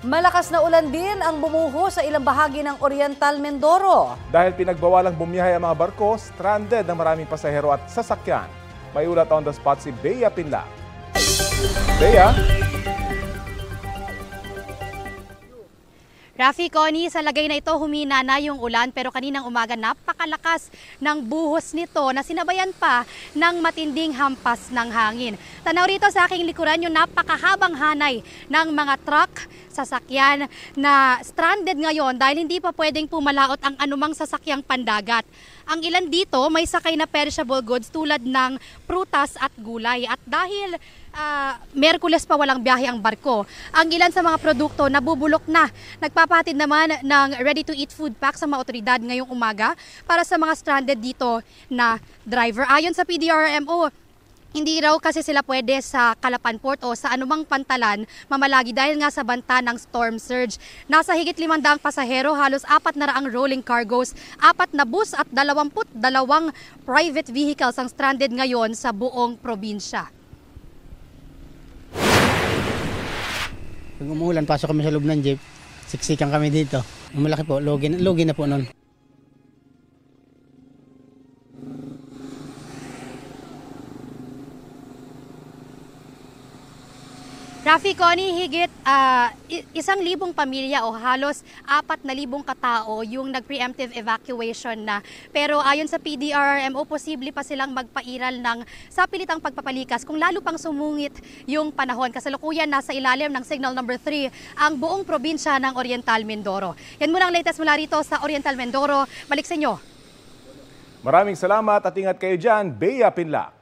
Malakas na ulan din ang bumuho sa ilang bahagi ng Oriental Mindoro. Dahil pinagbawalang bumiyahe ang mga barko, stranded ang maraming pasahero at sasakyan. May ulat on the spot si Bea Pinla. Bea? Rafi, Connie, sa lagay na ito humina na yung ulan pero kaninang umaga napakalakas ng buhos nito na sinabayan pa ng matinding hampas ng hangin. Tanaw rito sa aking likuran yung napakahabang hanay ng mga truck, sasakyan na stranded ngayon dahil hindi pa pwedeng pumalaot ang anumang sasakyang pandagat. Ang ilan dito may sakay na perishable goods tulad ng prutas at gulay at dahil Miyerkules pa walang biyahe ang barko. Ang ilan sa mga produkto nabubulok na. Nagpapatid naman ng ready-to-eat food pack sa mga otoridad ngayong umaga para sa mga stranded dito na driver. Ayon sa PDRMO, hindi raw kasi sila pwede sa Calapan Port o sa anumang pantalan mamalagi dahil nga sa banta ng storm surge. Nasa higit 500 pasahero, halos 400 rolling cargoes, 4 na bus at 22 private vehicles ang stranded ngayon sa buong probinsya. Pag umuulan, pasok kami sa loob ng jeep, siksikan kami dito. Ang malaki po, logi na po nun. Rafi, Connie, higit 1,000 pamilya o halos 4,000 katao yung nag-preemptive evacuation na. Pero ayon sa PDRMO, posible pa silang magpairal ng sapilitang pagpapalikas kung lalo pang sumungit yung panahon. Kasalukuyan nasa ilalim ng Signal Number 3 ang buong probinsya ng Oriental Mindoro. Yan muna ang latest mula rito sa Oriental Mindoro. Balik sa inyo. Maraming salamat at ingat kayo dyan, Bea Pinla.